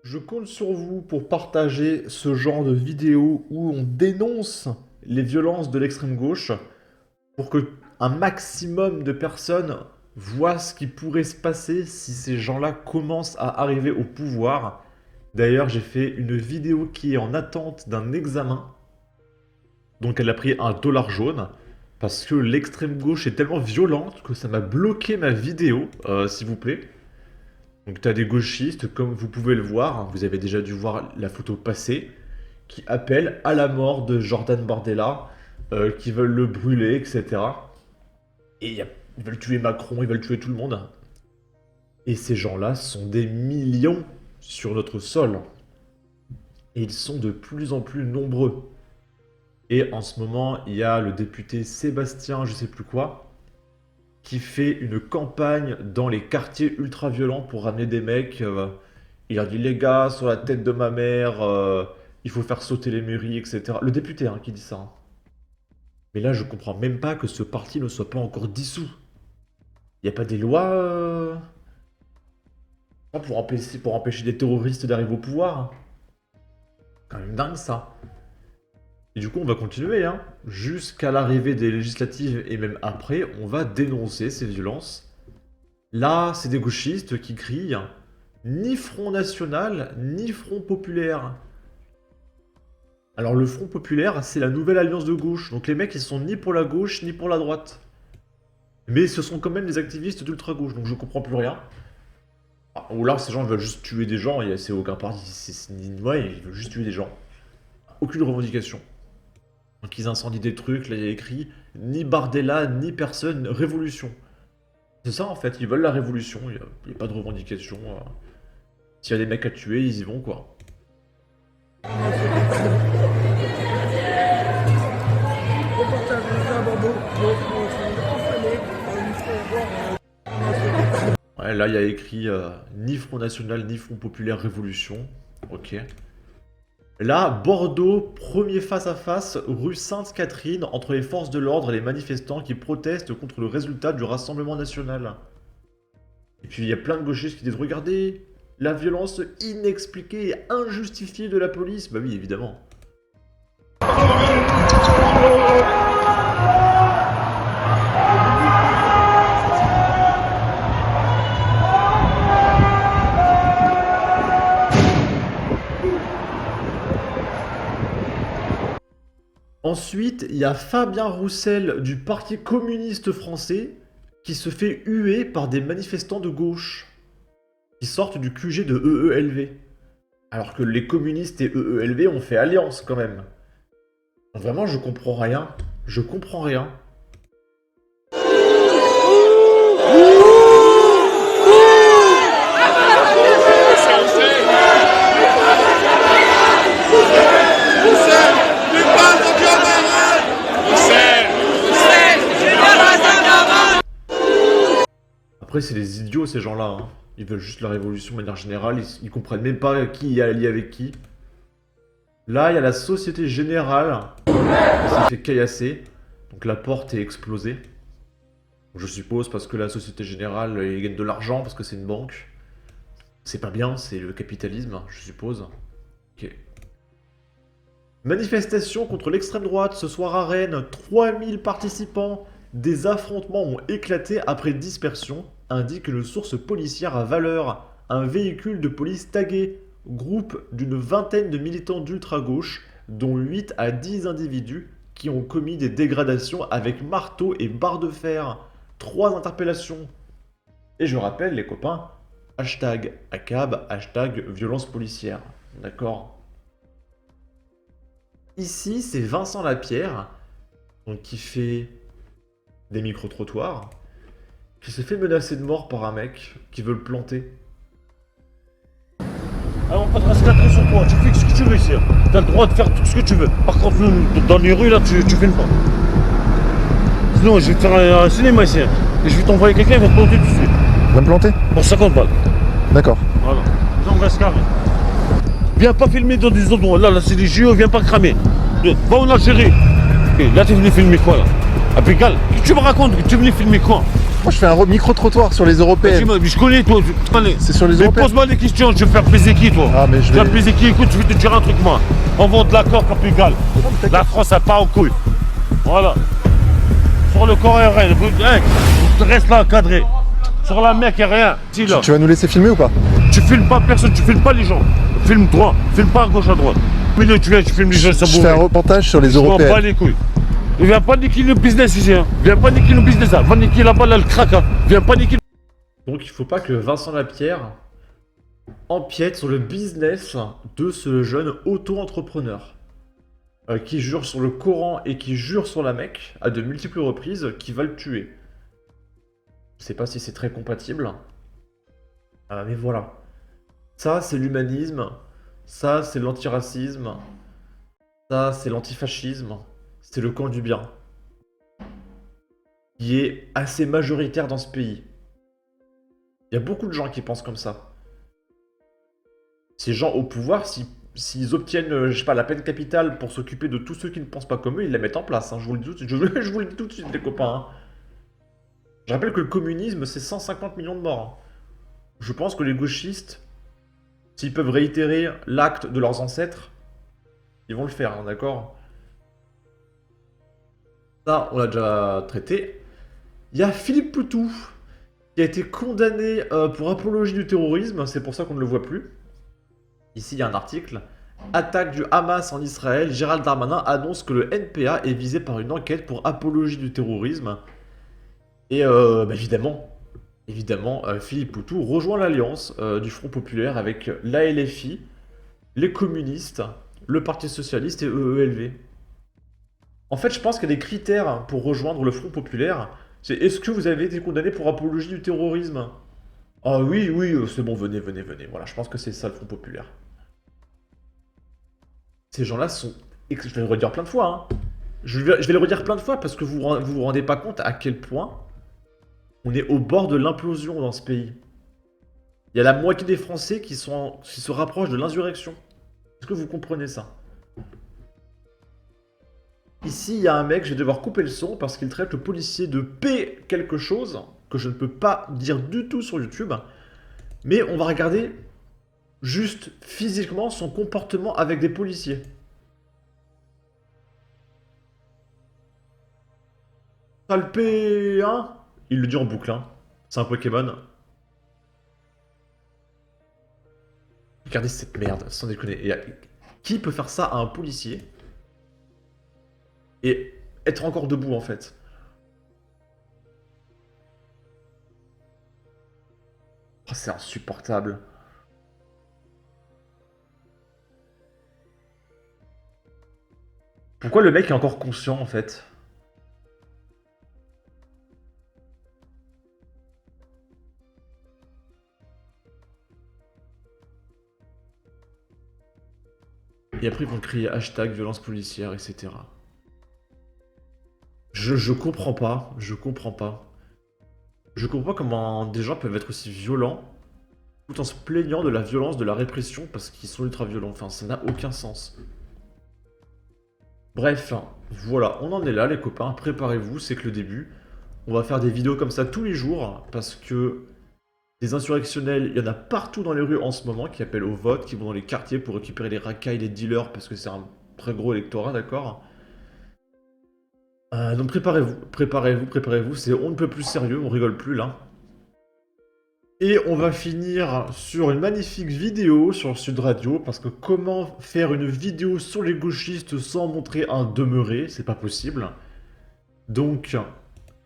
Je compte sur vous pour partager ce genre de vidéo où on dénonce les violences de l'extrême gauche pour que un maximum de personnes voient ce qui pourrait se passer si ces gens-là commencent à arriver au pouvoir. D'ailleurs, j'ai fait une vidéo qui est en attente d'un examen. Donc elle a pris un dollar jaune parce que l'extrême gauche est tellement violente que ça m'a bloqué ma vidéo, s'il vous plaît. Donc t'as des gauchistes, comme vous pouvez le voir, hein, vous avez déjà dû voir la photo passer, qui appellent à la mort de Jordan Bardella, qui veulent le brûler, etc. Et ils veulent tuer Macron, ils veulent tuer tout le monde. Et ces gens-là sont des millions sur notre sol. Et ils sont de plus en plus nombreux. Et en ce moment, il y a le député Sébastien, je sais plus quoi, qui fait une campagne dans les quartiers ultra-violents pour ramener des mecs. Il leur dit, les gars, sur la tête de ma mère, il faut faire sauter les mairies, etc. Le député hein, qui dit ça. Hein. Mais là, je comprends même pas que ce parti ne soit pas encore dissous. Il n'y a pas des lois pour empêcher des terroristes d'arriver au pouvoir. Quand même dingue ça. Et du coup, on va continuer, hein. Jusqu'à l'arrivée des législatives et même après, on va dénoncer ces violences. Là, c'est des gauchistes qui crient ni Front National, ni Front Populaire. Alors le Front Populaire, c'est la nouvelle alliance de gauche. Donc les mecs, ils sont ni pour la gauche, ni pour la droite. Mais ce sont quand même des activistes d'ultra-gauche, donc je comprends plus rien. Ou là, ces gens veulent juste tuer des gens, et c'est aucun parti, c'est ni moi, ils veulent juste tuer des gens. Aucune revendication. Donc ils incendient des trucs, là il y a écrit ni Bardella, ni personne, révolution. C'est ça en fait, ils veulent la révolution, il n'y a pas de revendication. S'il y a des mecs à tuer, ils y vont quoi. Ouais, là il y a écrit ni Front National, ni Front Populaire, révolution. Ok. Là, Bordeaux, premier face-à-face, rue Sainte-Catherine, entre les forces de l'ordre et les manifestants qui protestent contre le résultat du Rassemblement National. Et puis il y a plein de gauchistes qui disent « Regardez, la violence inexpliquée et injustifiée de la police !» Bah oui, évidemment. Ensuite, il y a Fabien Roussel du Parti communiste français qui se fait huer par des manifestants de gauche qui sortent du QG de EELV. Alors que les communistes et EELV ont fait alliance quand même. Vraiment, je comprends rien. Je comprends rien. Après, c'est des idiots ces gens-là. Hein. Ils veulent juste la révolution de manière générale. Ils comprennent même pas qui est allié avec qui. Là, il y a la Société Générale qui s'est fait caillasser. Donc la porte est explosée. Je suppose parce que la Société Générale ils gagnent de l'argent parce que c'est une banque. C'est pas bien, c'est le capitalisme, je suppose. Ok. Manifestation contre l'extrême droite ce soir à Rennes. 3000 participants. Des affrontements ont éclaté après dispersion, indique une source policière à Valeur. Un véhicule de police tagué, groupe d'une vingtaine de militants d'ultra-gauche, dont 8 à 10 individus qui ont commis des dégradations avec marteau et barre de fer. 3 interpellations. Et je rappelle les copains, hashtag ACAB, hashtag violence policière. D'accord? Ici, c'est Vincent Lapierre, donc qui fait des micro-trottoirs, qui se fait menacer de mort par un mec qui veut le planter. Alors, on va te rester sur toi, tu fais ce que tu veux ici. Tu as le droit de faire tout ce que tu veux. Par contre, nous, dans les rues, là, tu filmes pas. Sinon, je vais te faire un cinéma ici. Et je vais t'envoyer quelqu'un, il va te planter tout de suite. Tu vas me planter? Pour 50 balles. D'accord. Voilà. On reste carré. Viens pas filmer dans des endroits. Là, c'est les JO, viens pas cramer. Va en Algérie. Et là, t'es venu filmer quoi, là? À Pégal. Qu'est-ce que tu me racontes? Tu es venu filmer quoi? je fais un micro-trottoir sur les européennes. Mais je connais, toi, tu connais. C'est sur les Mais européennes. pose-moi des questions, je vais faire plaisir qui, toi? Ah, mais je Tu vas vais... plaisir qui? Écoute, je vais te dire un truc, moi. On vend de l'accord Portugal. La France, elle part en couille. Voilà. Sur le corps, il n'y a rien. Reste là, cadré. Sur la mer, il n'y a rien. Si, là. Tu vas nous laisser filmer ou pas? Tu filmes pas personne, tu filmes pas les gens. Filme-toi, filme pas à gauche, à droite. Mais là, tu viens, tu filmes les gens, ça Je fais un reportage sur les Je m'en bats européennes. les couilles. Il viens pas niquer le business ici, hein. Viens pas niquer le business, hein. Va niquer là-bas, là, le crack, hein. Viens pas niquer. Donc il faut pas que Vincent Lapierre empiète sur le business de ce jeune auto-entrepreneur qui jure sur le Coran et qui jure sur la Mecque à de multiples reprises qui va le tuer. Je sais pas si c'est très compatible. Mais voilà. Ça, c'est l'humanisme. Ça, c'est l'antiracisme. Ça, c'est l'antifascisme. C'est le camp du bien. Qui est assez majoritaire dans ce pays. Il y a beaucoup de gens qui pensent comme ça. Ces gens au pouvoir, s'ils obtiennent, je sais pas, la peine capitale pour s'occuper de tous ceux qui ne pensent pas comme eux, ils la mettent en place. Hein. Je vous le dis tout de suite, les copains. Hein. Je rappelle que le communisme, c'est 150 millions de morts. Hein. Je pense que les gauchistes, s'ils peuvent réitérer l'acte de leurs ancêtres, ils vont le faire, hein, d'accord? Ça, on l'a déjà traité. Il y a Philippe Poutou, qui a été condamné pour apologie du terrorisme, c'est pour ça qu'on ne le voit plus. Ici, il y a un article. Attaque du Hamas en Israël, Gérald Darmanin annonce que le NPA est visé par une enquête pour apologie du terrorisme. Et évidemment, Philippe Poutou rejoint l'alliance du Front Populaire avec l'ALFI, les communistes, le Parti Socialiste et EELV. En fait, je pense qu'il y a des critères pour rejoindre le Front Populaire. C'est est-ce que vous avez été condamné pour apologie du terrorisme? Ah oui, c'est bon, venez. Voilà, je pense que c'est ça le Front Populaire. Ces gens-là sont... Je vais le redire plein de fois, hein. Je vais le redire plein de fois parce que vous vous rendez pas compte à quel point on est au bord de l'implosion dans ce pays. Il y a la moitié des Français qui se rapprochent de l'insurrection. Est-ce que vous comprenez ça? Ici, il y a un mec, je vais devoir couper le son parce qu'il traite le policier de P quelque chose que je ne peux pas dire du tout sur YouTube. Mais on va regarder juste physiquement son comportement avec des policiers. Sale P1, il le dit en boucle, hein. C'est un Pokémon. Regardez cette merde, sans déconner. Qui peut faire ça à un policier? Et être encore debout, en fait. Oh, c'est insupportable. Pourquoi le mec est encore conscient, en fait? Et après, ils vont crier hashtag violence policière, etc. Je comprends pas, je comprends pas. Je comprends pas comment des gens peuvent être aussi violents tout en se plaignant de la violence, de la répression, parce qu'ils sont ultra violents. Enfin, ça n'a aucun sens. Bref, voilà, on en est là les copains, préparez-vous, c'est que le début. On va faire des vidéos comme ça tous les jours, parce que des insurrectionnels, il y en a partout dans les rues en ce moment, qui appellent au vote, qui vont dans les quartiers pour récupérer les racailles, les dealers, parce que c'est un très gros électorat, d'accord? Donc préparez-vous, c'est on ne peut plus sérieux, on rigole plus là. Et on va finir sur une magnifique vidéo sur Sud Radio, parce que comment faire une vidéo sur les gauchistes sans montrer un demeuré, c'est pas possible. Donc,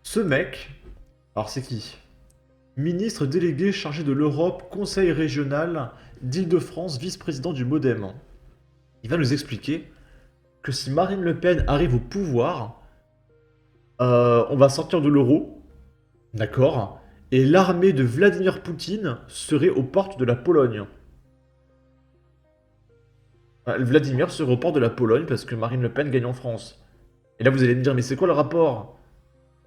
ce mec, alors c'est qui? Ministre délégué chargé de l'Europe, Conseil régional d'Île-de-France, vice-président du MoDem. Il va nous expliquer que si Marine Le Pen arrive au pouvoir, on va sortir de l'euro, d'accord, et l'armée de Vladimir Poutine serait aux portes de la Pologne. Vladimir serait aux portes de la Pologne parce que Marine Le Pen gagne en France. Et là vous allez me dire, mais c'est quoi le rapport?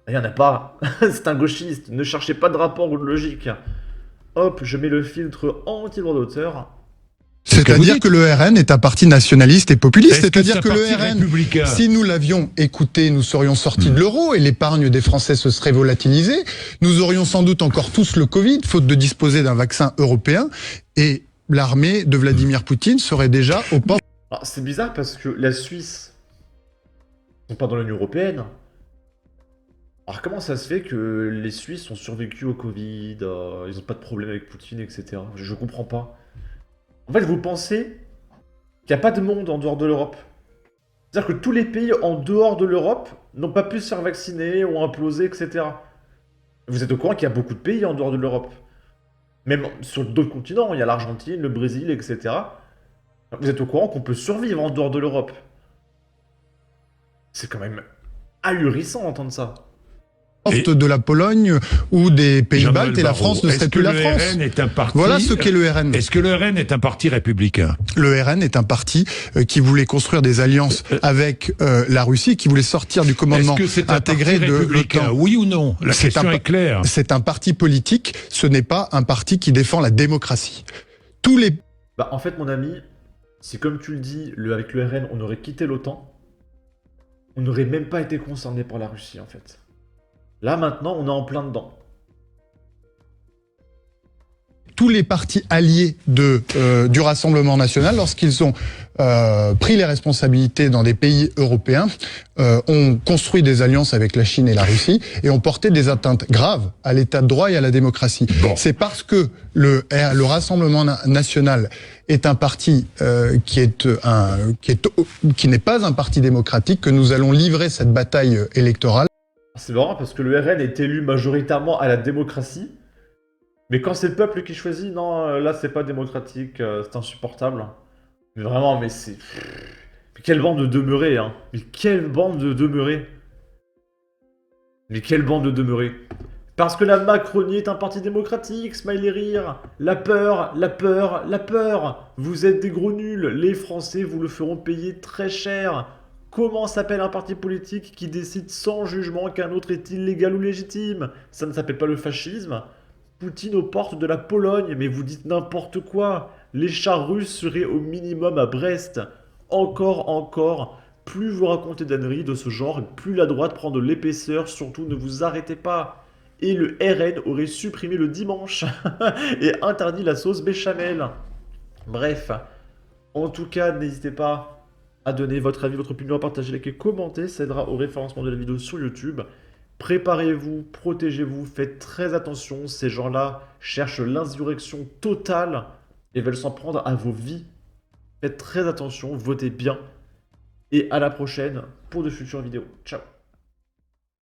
Il n'y en a pas, c'est un gauchiste, ne cherchez pas de rapport ou de logique. Hop, je mets le filtre anti-droit d'auteur. C'est-à-dire que le RN est un parti nationaliste et populiste. C'est-à-dire que le parti RN, républicain si nous l'avions écouté, nous serions sortis de l'euro et l'épargne des Français se serait volatilisée. Nous aurions sans doute encore tous le Covid, faute de disposer d'un vaccin européen. Et l'armée de Vladimir Poutine serait déjà au port. Alors, c'est bizarre parce que la Suisse sont pas dans l'Union Européenne. Alors comment ça se fait que les Suisses ont survécu au Covid, ils ont pas de problème avec Poutine, etc. Je comprends pas. En fait, vous pensez qu'il n'y a pas de monde en dehors de l'Europe. C'est-à-dire que tous les pays en dehors de l'Europe n'ont pas pu se faire vacciner, ont implosé, etc. Vous êtes au courant qu'il y a beaucoup de pays en dehors de l'Europe. Même sur d'autres continents, il y a l'Argentine, le Brésil, etc. Vous êtes au courant qu'on peut survivre en dehors de l'Europe. C'est quand même ahurissant d'entendre ça. De la Pologne ou des pays Jean-Noël baltes et la Barrot, France ne serait plus la France. RN est un parti... Voilà ce qu'est le RN. Est-ce que le RN est un parti républicain? Le RN est un parti qui voulait construire des alliances avec la Russie, qui voulait sortir du commandement Est-ce que c'est un intégré parti de républicain? l'OTAN. Oui ou non? La question est claire. C'est un parti politique, ce n'est pas un parti qui défend la démocratie. Tous les... Bah en fait mon ami, si comme tu le dis, avec le RN on aurait quitté l'OTAN, on n'aurait même pas été concerné par la Russie en fait. Là maintenant on est en plein dedans. Tous les partis alliés du Rassemblement national, lorsqu'ils ont pris les responsabilités dans des pays européens, ont construit des alliances avec la Chine et la Russie et ont porté des atteintes graves à l'état de droit et à la démocratie. Bon. C'est parce que le Rassemblement national est un parti qui n'est pas un parti démocratique que nous allons livrer cette bataille électorale. C'est marrant parce que le RN est élu majoritairement à la démocratie, mais quand c'est le peuple qui choisit, non, là c'est pas démocratique, c'est insupportable. Mais vraiment, mais c'est... Mais quelle bande de demeurés, hein. Mais quelle bande de demeurés. Mais quelle bande de demeurés. Parce que la Macronie est un parti démocratique, smiley rire. La peur, la peur, la peur. Vous êtes des gros nuls, les Français vous le feront payer très cher. Comment s'appelle un parti politique qui décide sans jugement qu'un autre est illégal ou légitime? Ça ne s'appelle pas le fascisme. Poutine aux portes de la Pologne, mais vous dites n'importe quoi. Les chars russes seraient au minimum à Brest. Encore. Plus vous racontez d'âneries de ce genre, plus la droite prend de l'épaisseur, surtout ne vous arrêtez pas. Et le RN aurait supprimé le dimanche et interdit la sauce béchamel. Bref, en tout cas, n'hésitez pas à donner votre avis, votre opinion, à partager, liker, commenter, ça aidera au référencement de la vidéo sur YouTube. Préparez-vous, protégez-vous, faites très attention, ces gens-là cherchent l'insurrection totale et veulent s'en prendre à vos vies. Faites très attention, votez bien, et à la prochaine pour de futures vidéos. Ciao.